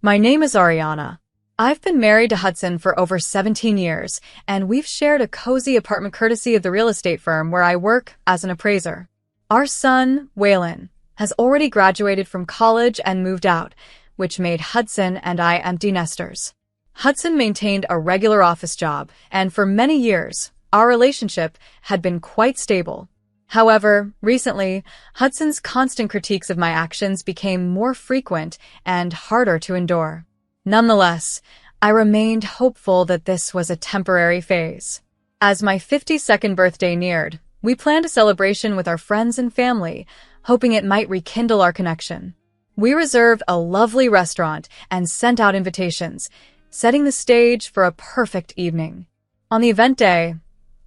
My name is Ariana. I've been married to Hudson for over 17 years, and we've shared a cozy apartment courtesy of the real estate firm where I work as an appraiser. Our son, Waylon, has already graduated from college and moved out, which made Hudson and I empty nesters. Hudson maintained a regular office job, and for many years, our relationship had been quite stable. However, recently, Hudson's constant critiques of my actions became more frequent and harder to endure. Nonetheless, I remained hopeful that this was a temporary phase. As my 52nd birthday neared, we planned a celebration with our friends and family, hoping it might rekindle our connection. We reserved a lovely restaurant and sent out invitations, setting the stage for a perfect evening. On the event day,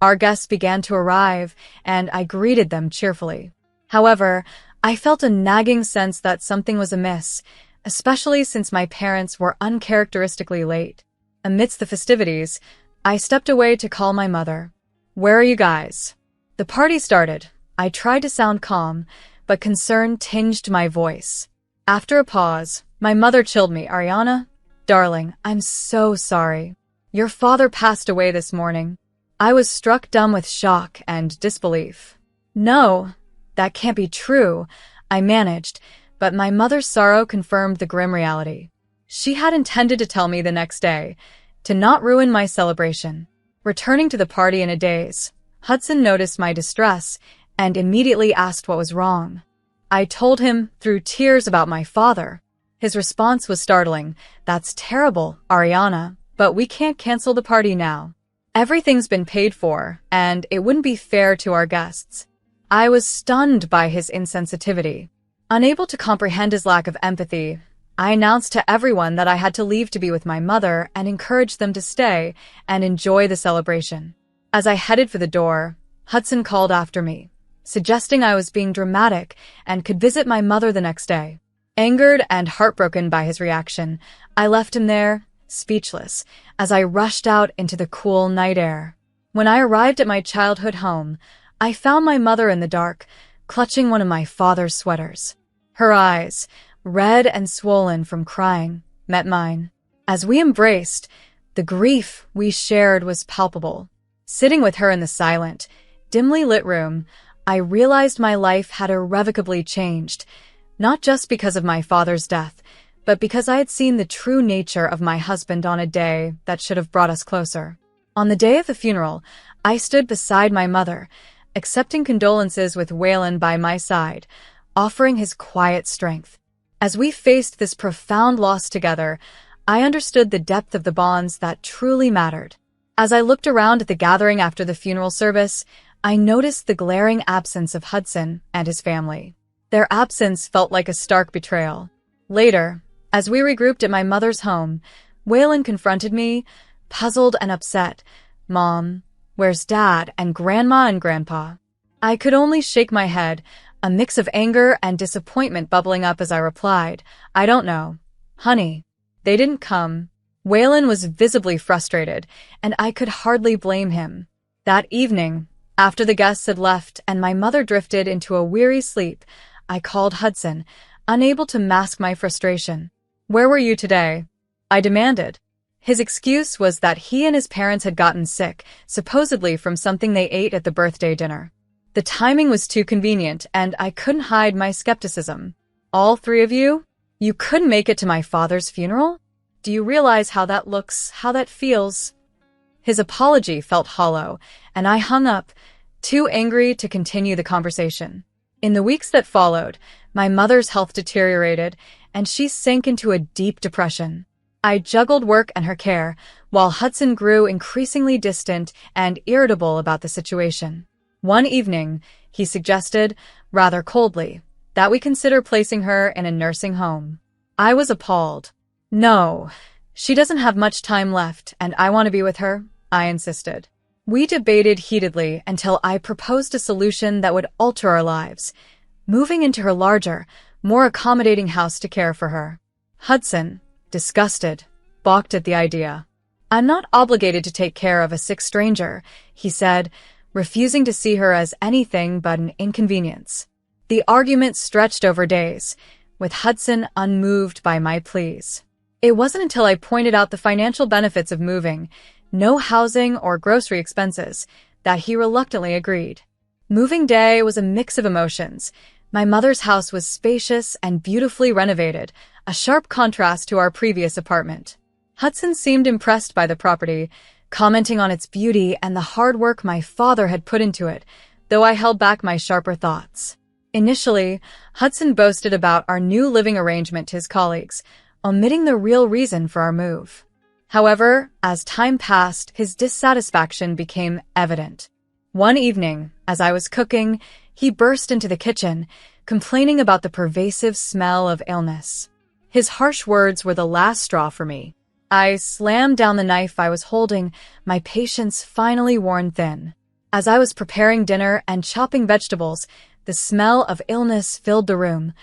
our guests began to arrive, and I greeted them cheerfully. However, I felt a nagging sense that something was amiss, especially since my parents were uncharacteristically late. Amidst the festivities, I stepped away to call my mother. "Where are you guys?" The party started. I tried to sound calm, but concern tinged my voice. After a pause, my mother chilled me. "Ariana, darling, I'm so sorry. Your father passed away this morning." I was struck dumb with shock and disbelief. "No, that can't be true," I managed, but my mother's sorrow confirmed the grim reality. She had intended to tell me the next day, to not ruin my celebration. Returning to the party in a daze, Hudson noticed my distress and immediately asked what was wrong. I told him through tears about my father. His response was startling. "That's terrible, Ariana, but we can't cancel the party now. Everything's been paid for, and it wouldn't be fair to our guests." I was stunned by his insensitivity. Unable to comprehend his lack of empathy, I announced to everyone that I had to leave to be with my mother and encouraged them to stay and enjoy the celebration. As I headed for the door, Hudson called after me, suggesting I was being dramatic and could visit my mother the next day. Angered and heartbroken by his reaction, I left him there, speechless, as I rushed out into the cool night air. When I arrived at my childhood home, I found my mother in the dark, clutching one of my father's sweaters. Her eyes, red and swollen from crying, met mine. As we embraced, the grief we shared was palpable. Sitting with her in the silent, dimly lit room, I realized my life had irrevocably changed, not just because of my father's death, but because I had seen the true nature of my husband on a day that should have brought us closer. On the day of the funeral, I stood beside my mother, accepting condolences with Waylon by my side, offering his quiet strength. As we faced this profound loss together, I understood the depth of the bonds that truly mattered. As I looked around at the gathering after the funeral service, I noticed the glaring absence of Hudson and his family. Their absence felt like a stark betrayal. Later, as we regrouped at my mother's home, Waylon confronted me, puzzled and upset. "Mom, where's Dad and Grandma and Grandpa?" I could only shake my head, a mix of anger and disappointment bubbling up as I replied, "I don't know. Honey, they didn't come." Waylon was visibly frustrated, and I could hardly blame him. That evening, after the guests had left and my mother drifted into a weary sleep, I called Hudson, unable to mask my frustration. "Where were you today?" I demanded. His excuse was that he and his parents had gotten sick, supposedly from something they ate at the birthday dinner. The timing was too convenient, and I couldn't hide my skepticism. "All three of you? You couldn't make it to my father's funeral? Do you realize how that looks, how that feels?" His apology felt hollow, and I hung up, too angry to continue the conversation. In the weeks that followed, my mother's health deteriorated, and she sank into a deep depression. I juggled work and her care, while Hudson grew increasingly distant and irritable about the situation. One evening, he suggested, rather coldly, that we consider placing her in a nursing home. I was appalled. "No, she doesn't have much time left, and I want to be with her," I insisted. We debated heatedly until I proposed a solution that would alter our lives, moving into her larger, more accommodating house to care for her. Hudson, disgusted, balked at the idea. "I'm not obligated to take care of a sick stranger," he said, refusing to see her as anything but an inconvenience. The argument stretched over days, with Hudson unmoved by my pleas. It wasn't until I pointed out the financial benefits of moving, no housing or grocery expenses, that he reluctantly agreed. Moving day was a mix of emotions. My mother's house was spacious and beautifully renovated, a sharp contrast to our previous apartment. Hudson seemed impressed by the property, commenting on its beauty and the hard work my father had put into it, though I held back my sharper thoughts. Initially, Hudson boasted about our new living arrangement to his colleagues, omitting the real reason for our move. However, as time passed, his dissatisfaction became evident. One evening, as I was cooking, he burst into the kitchen, complaining about the pervasive smell of illness. His harsh words were the last straw for me. I slammed down the knife I was holding, my patience finally worn thin. As I was preparing dinner and chopping vegetables, the smell of illness filled the room,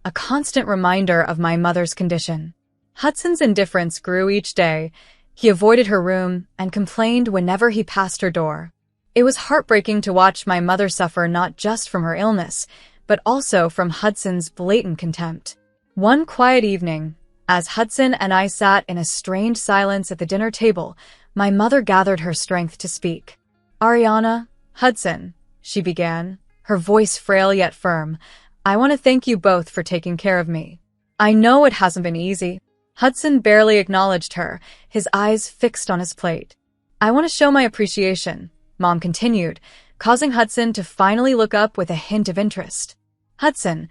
a constant reminder of my mother's condition. Hudson's indifference grew each day. He avoided her room and complained whenever he passed her door. It was heartbreaking to watch my mother suffer not just from her illness, but also from Hudson's blatant contempt. One quiet evening, as Hudson and I sat in a strained silence at the dinner table, my mother gathered her strength to speak. "Ariana, Hudson," she began, her voice frail yet firm, "I want to thank you both for taking care of me. I know it hasn't been easy." Hudson barely acknowledged her, his eyes fixed on his plate. "I want to show my appreciation," Mom continued, causing Hudson to finally look up with a hint of interest. "Hudson,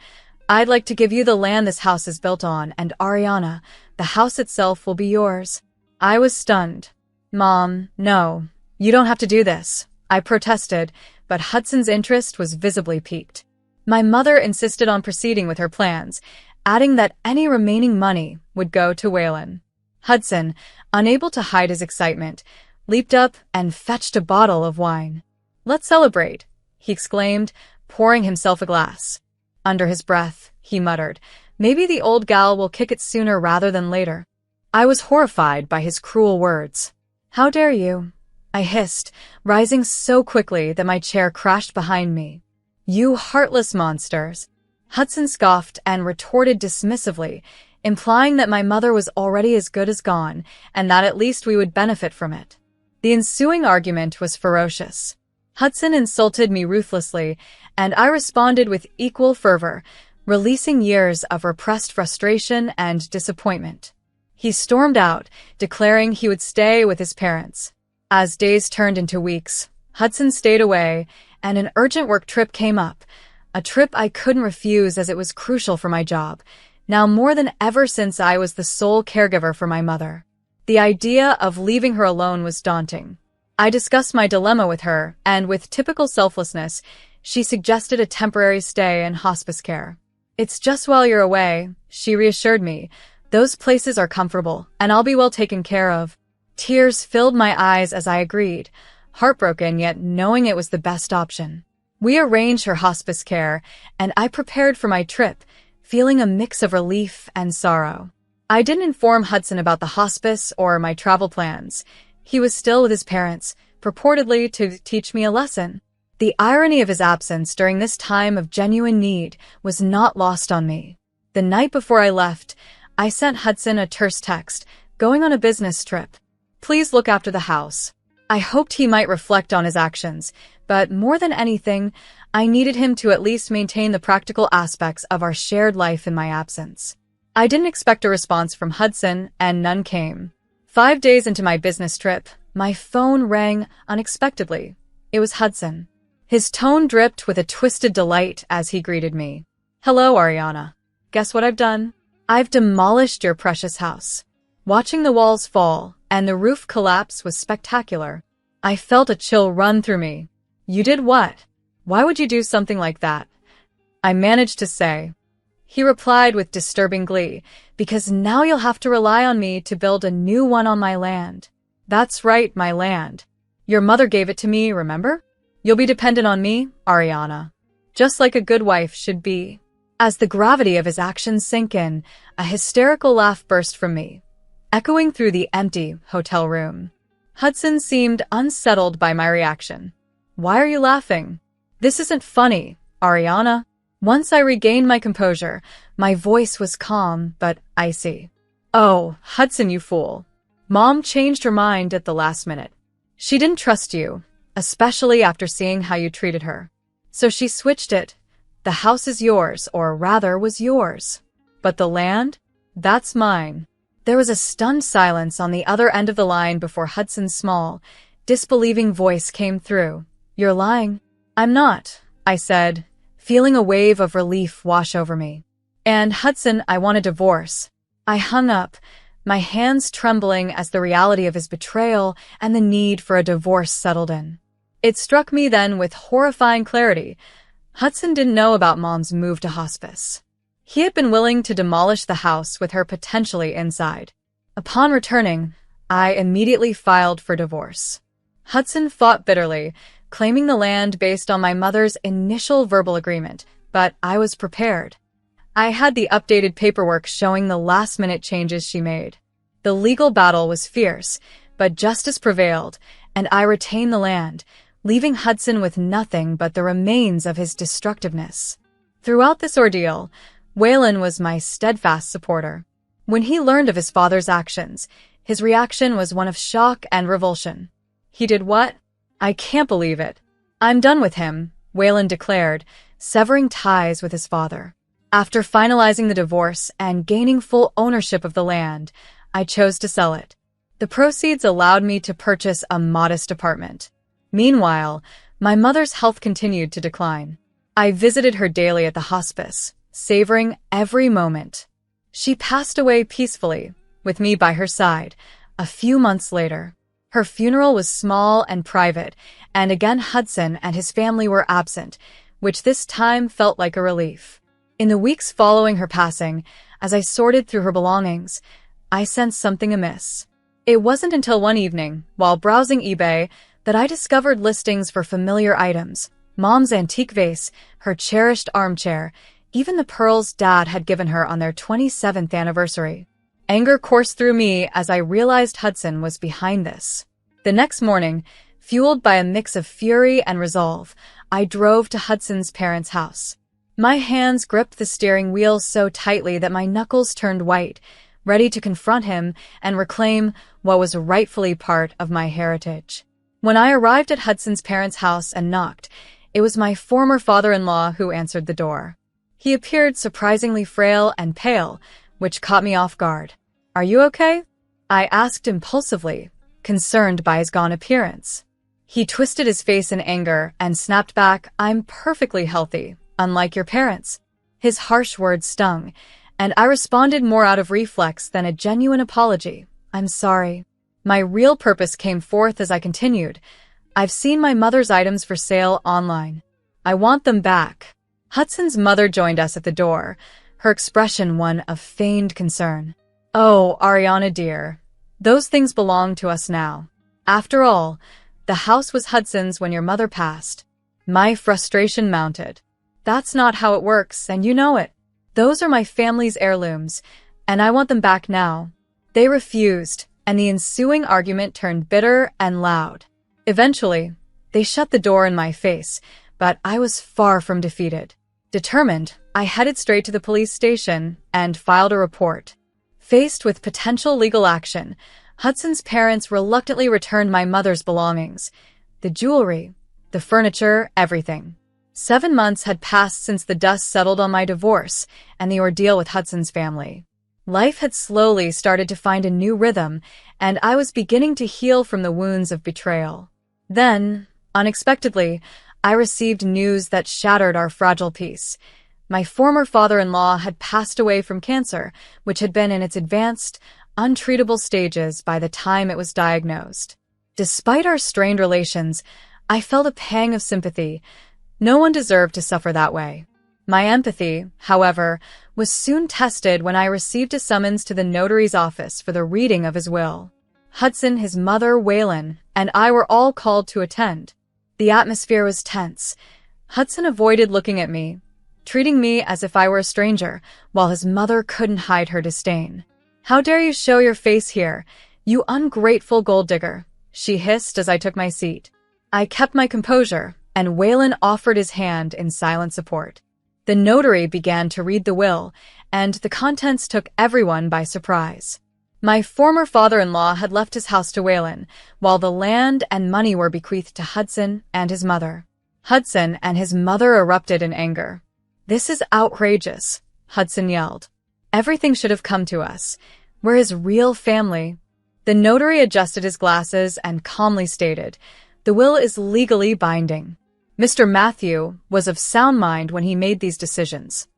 I'd like to give you the land this house is built on, and Ariana, the house itself will be yours." I was stunned. "Mom, no, you don't have to do this," I protested, but Hudson's interest was visibly piqued. My mother insisted on proceeding with her plans, adding that any remaining money would go to Waylon. Hudson, unable to hide his excitement, leaped up and fetched a bottle of wine. "Let's celebrate," he exclaimed, pouring himself a glass. Under his breath, he muttered, "Maybe the old gal will kick it sooner rather than later." I was horrified by his cruel words. "How dare you?" I hissed, rising so quickly that my chair crashed behind me. "You heartless monsters." Hudson scoffed and retorted dismissively, implying that my mother was already as good as gone, and that at least we would benefit from it. The ensuing argument was ferocious. Hudson insulted me ruthlessly, and I responded with equal fervor, releasing years of repressed frustration and disappointment. He stormed out, declaring he would stay with his parents. As days turned into weeks, Hudson stayed away, and an urgent work trip came up, a trip I couldn't refuse as it was crucial for my job, now more than ever since I was the sole caregiver for my mother. The idea of leaving her alone was daunting. I discussed my dilemma with her, and with typical selflessness, she suggested a temporary stay in hospice care. "It's just while you're away," she reassured me. "Those places are comfortable, and I'll be well taken care of." Tears filled my eyes as I agreed, heartbroken yet knowing it was the best option. We arranged her hospice care, and I prepared for my trip, feeling a mix of relief and sorrow. I didn't inform Hudson about the hospice or my travel plans. He was still with his parents, purportedly to teach me a lesson. The irony of his absence during this time of genuine need was not lost on me. The night before I left, I sent Hudson a terse text, "Going on a business trip. Please look after the house." I hoped he might reflect on his actions, but more than anything, I needed him to at least maintain the practical aspects of our shared life in my absence. I didn't expect a response from Hudson, and none came. 5 days into my business trip, my phone rang unexpectedly. It was Hudson. His tone dripped with a twisted delight as he greeted me. "Hello, Ariana. Guess what I've done? I've demolished your precious house." Watching the walls fall and the roof collapse was spectacular. I felt a chill run through me. "You did what? Why would you do something like that?" I managed to say. He replied with disturbing glee, "Because now you'll have to rely on me to build a new one on my land." "That's right, my land. Your mother gave it to me, remember? You'll be dependent on me, Ariana. Just like a good wife should be." As the gravity of his actions sank in, a hysterical laugh burst from me, echoing through the empty hotel room. Hudson seemed unsettled by my reaction. "Why are you laughing? This isn't funny, Ariana." Once I regained my composure, my voice was calm but icy. Oh, Hudson, you fool. Mom changed her mind at the last minute. She didn't trust you, especially after seeing how you treated her. So she switched it. The house is yours, or rather was yours. But the land? That's mine. There was a stunned silence on the other end of the line before Hudson's small, disbelieving voice came through. You're lying. I'm not, I said, feeling a wave of relief wash over me. And Hudson, I want a divorce. I hung up, my hands trembling as the reality of his betrayal and the need for a divorce settled in. It struck me then with horrifying clarity. Hudson didn't know about Mom's move to hospice. He had been willing to demolish the house with her potentially inside. Upon returning, I immediately filed for divorce. Hudson fought bitterly, claiming the land based on my mother's initial verbal agreement, but I was prepared. I had the updated paperwork showing the last-minute changes she made. The legal battle was fierce, but justice prevailed, and I retained the land, leaving Hudson with nothing but the remains of his destructiveness. Throughout this ordeal, Waylon was my steadfast supporter. When he learned of his father's actions, his reaction was one of shock and revulsion. He did what? I can't believe it. I'm done with him, Waylon declared, severing ties with his father. After finalizing the divorce and gaining full ownership of the land, I chose to sell it. The proceeds allowed me to purchase a modest apartment. Meanwhile, my mother's health continued to decline. I visited her daily at the hospice, savoring every moment. She passed away peacefully, with me by her side, a few months later. Her funeral was small and private, and again Hudson and his family were absent, which this time felt like a relief. In the weeks following her passing, as I sorted through her belongings, I sensed something amiss. It wasn't until one evening, while browsing eBay, that I discovered listings for familiar items. Mom's antique vase, her cherished armchair, even the pearls Dad had given her on their 27th anniversary. Anger coursed through me as I realized Hudson was behind this. The next morning, fueled by a mix of fury and resolve, I drove to Hudson's parents' house. My hands gripped the steering wheel so tightly that my knuckles turned white, ready to confront him and reclaim what was rightfully part of my heritage. When I arrived at Hudson's parents' house and knocked, it was my former father-in-law who answered the door. He appeared surprisingly frail and pale, which caught me off guard. Are you okay? I asked impulsively, concerned by his gaunt appearance. He twisted his face in anger and snapped back, I'm perfectly healthy, unlike your parents. His harsh words stung, and I responded more out of reflex than a genuine apology. I'm sorry. My real purpose came forth as I continued. I've seen my mother's items for sale online. I want them back. Hudson's mother joined us at the door, her expression one of feigned concern. Oh, Ariana dear, those things belong to us now. After all, the house was Hudson's when your mother passed. My frustration mounted. That's not how it works, and you know it. Those are my family's heirlooms, and I want them back now. They refused, and the ensuing argument turned bitter and loud. Eventually, they shut the door in my face, but I was far from defeated. Determined, I headed straight to the police station and filed a report. Faced with potential legal action, Hudson's parents reluctantly returned my mother's belongings. The jewelry, the furniture, everything. 7 months had passed since the dust settled on my divorce and the ordeal with Hudson's family. Life had slowly started to find a new rhythm, and I was beginning to heal from the wounds of betrayal. Then, unexpectedly, I received news that shattered our fragile peace. My former father-in-law had passed away from cancer, which had been in its advanced, untreatable stages by the time it was diagnosed. Despite our strained relations, I felt a pang of sympathy. No one deserved to suffer that way. My empathy, however, was soon tested when I received a summons to the notary's office for the reading of his will. Hudson, his mother, Waylon, and I were all called to attend. The atmosphere was tense. Hudson avoided looking at me, treating me as if I were a stranger, while his mother couldn't hide her disdain. How dare you show your face here, you ungrateful gold digger, she hissed as I took my seat. I kept my composure, and Waylon offered his hand in silent support. The notary began to read the will, and the contents took everyone by surprise. My former father-in-law had left his house to Waylon, while the land and money were bequeathed to Hudson and his mother. Hudson and his mother erupted in anger. "This is outrageous," Hudson yelled. "Everything should have come to us. We're his real family." The notary adjusted his glasses and calmly stated, "The will is legally binding. Mr. Matthew was of sound mind when he made these decisions.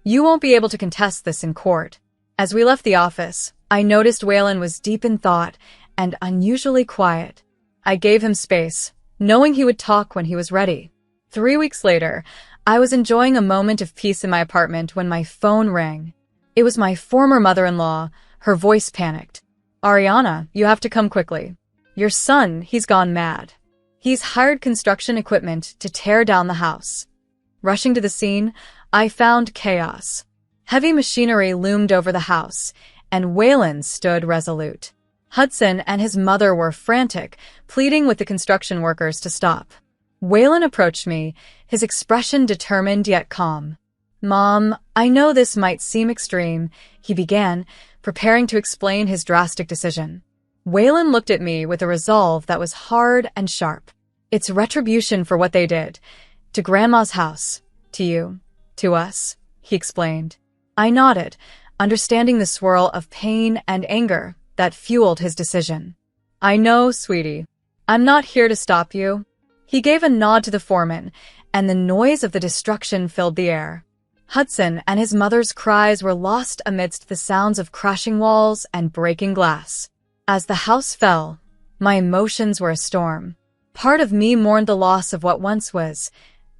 You won't be able to contest this in court." As we left the office, I noticed Waylon was deep in thought and unusually quiet. I gave him space, knowing he would talk when he was ready. 3 weeks later, I was enjoying a moment of peace in my apartment when my phone rang. It was my former mother-in-law. Her voice panicked. "Ariana, you have to come quickly. Your son, he's gone mad. He's hired construction equipment to tear down the house." Rushing to the scene, I found chaos. Heavy machinery loomed over the house, and Waylon stood resolute. Hudson and his mother were frantic, pleading with the construction workers to stop. Waylon approached me, his expression determined yet calm. "Mom, I know this might seem extreme," he began, preparing to explain his drastic decision. Waylon looked at me with a resolve that was hard and sharp. "It's retribution for what they did. To Grandma's house. To you. To us," he explained. I nodded, understanding the swirl of pain and anger that fueled his decision. "I know, sweetie. I'm not here to stop you." He gave a nod to the foreman, and the noise of the destruction filled the air. Hudson and his mother's cries were lost amidst the sounds of crashing walls and breaking glass. As the house fell, my emotions were a storm. Part of me mourned the loss of what once was,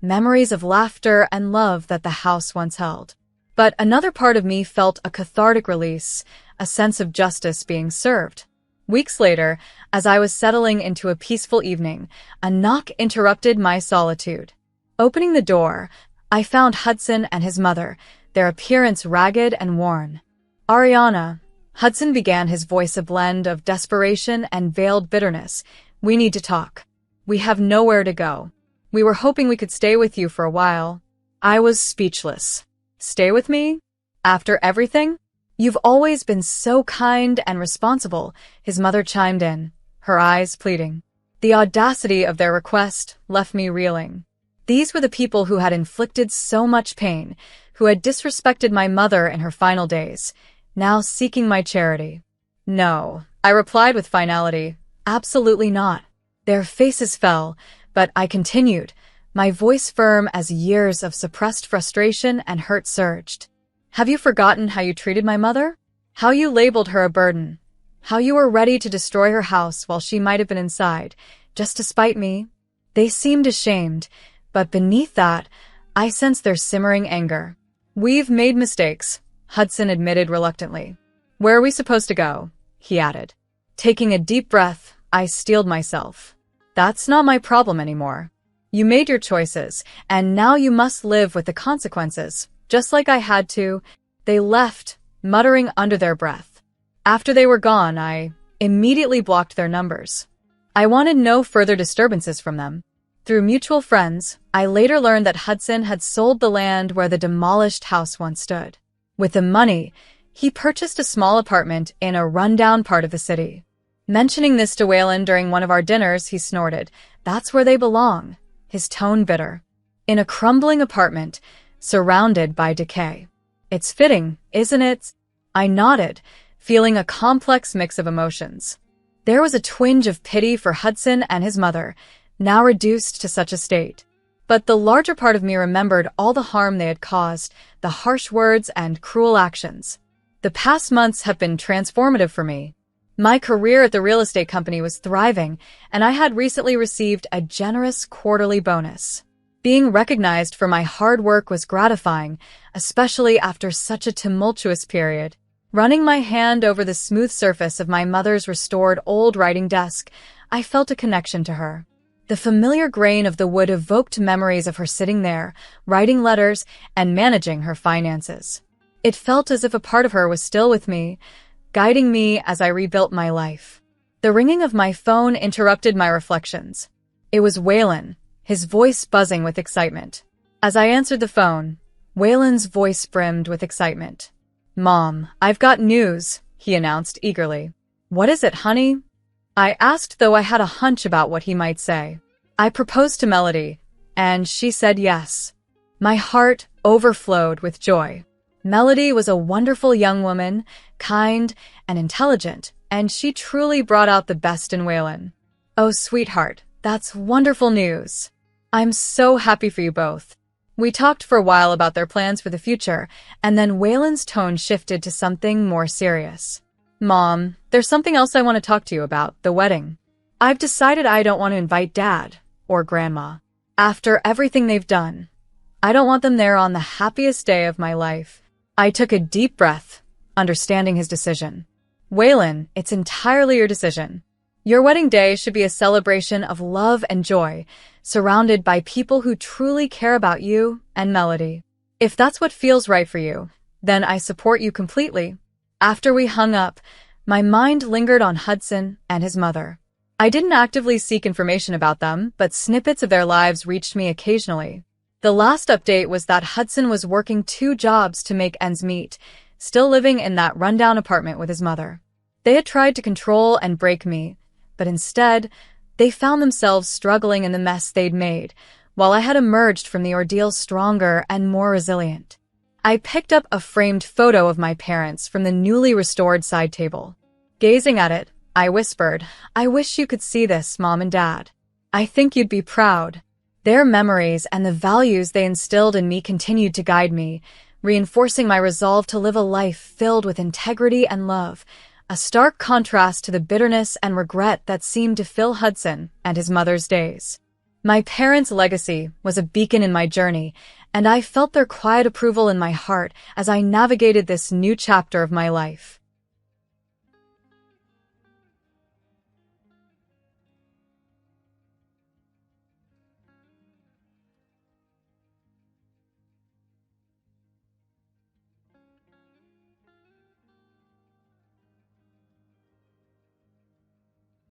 memories of laughter and love that the house once held. But another part of me felt a cathartic release, a sense of justice being served. Weeks later, as I was settling into a peaceful evening, a knock interrupted my solitude. Opening the door, I found Hudson and his mother, their appearance ragged and worn. "Ariana," Hudson began, his voice a blend of desperation and veiled bitterness, "we need to talk. We have nowhere to go. We were hoping we could stay with you for a while." I was speechless. "Stay with me? After everything? You've always been so kind and responsible," his mother chimed in, her eyes pleading. The audacity of their request left me reeling. These were the people who had inflicted so much pain, who had disrespected my mother in her final days, now seeking my charity. "No," I replied with finality, "absolutely not." Their faces fell, but I continued, my voice firm as years of suppressed frustration and hurt surged. "Have you forgotten how you treated my mother? How you labeled her a burden? How you were ready to destroy her house while she might have been inside, just to spite me?" They seemed ashamed, but beneath that, I sensed their simmering anger. "We've made mistakes," Hudson admitted reluctantly. "Where are we supposed to go?" he added. Taking a deep breath, I steeled myself. "That's not my problem anymore. You made your choices, and now you must live with the consequences, just like I had to." They left, muttering under their breath. After they were gone, I immediately blocked their numbers. I wanted no further disturbances from them. Through mutual friends, I later learned that Hudson had sold the land where the demolished house once stood. With the money, he purchased a small apartment in a rundown part of the city. Mentioning this to Waylon during one of our dinners, he snorted, "That's where they belong," his tone bitter. "In a crumbling apartment, surrounded by decay. It's fitting, isn't it?" I nodded, feeling a complex mix of emotions. There was a twinge of pity for Hudson and his mother, now reduced to such a state. But the larger part of me remembered all the harm they had caused, the harsh words and cruel actions. The past months have been transformative for me. My career at the real estate company was thriving, and I had recently received a generous quarterly bonus. Being recognized for my hard work was gratifying, especially after such a tumultuous period. Running my hand over the smooth surface of my mother's restored old writing desk, I felt a connection to her. The familiar grain of the wood evoked memories of her sitting there, writing letters, and managing her finances. It felt as if a part of her was still with me, guiding me as I rebuilt my life. The ringing of my phone interrupted my reflections. It was Waylon, his voice buzzing with excitement. As I answered the phone, Waylon's voice brimmed with excitement. "Mom, I've got news," he announced eagerly. "What is it, honey?" I asked, though I had a hunch about what he might say. "I proposed to Melody, and she said yes." My heart overflowed with joy. Melody was a wonderful young woman, kind and intelligent, and she truly brought out the best in Waylon. "Oh, sweetheart, that's wonderful news. I'm so happy for you both." We talked for a while about their plans for the future, and then Waylon's tone shifted to something more serious. "Mom, there's something else I want to talk to you about, the wedding. I've decided I don't want to invite Dad or Grandma. After everything they've done, I don't want them there on the happiest day of my life." I took a deep breath, understanding his decision. "Waylon, it's entirely your decision. Your wedding day should be a celebration of love and joy, surrounded by people who truly care about you and Melody. If that's what feels right for you, then I support you completely." After we hung up, my mind lingered on Hudson and his mother. I didn't actively seek information about them, but snippets of their lives reached me occasionally. The last update was that Hudson was working 2 jobs to make ends meet, still living in that rundown apartment with his mother. They had tried to control and break me, but instead, they found themselves struggling in the mess they'd made, while I had emerged from the ordeal stronger and more resilient. I picked up a framed photo of my parents from the newly restored side table. Gazing at it, I whispered, "I wish you could see this, Mom and Dad. I think you'd be proud." Their memories and the values they instilled in me continued to guide me, reinforcing my resolve to live a life filled with integrity and love, a stark contrast to the bitterness and regret that seemed to fill Hudson and his mother's days. My parents' legacy was a beacon in my journey, and I felt their quiet approval in my heart as I navigated this new chapter of my life.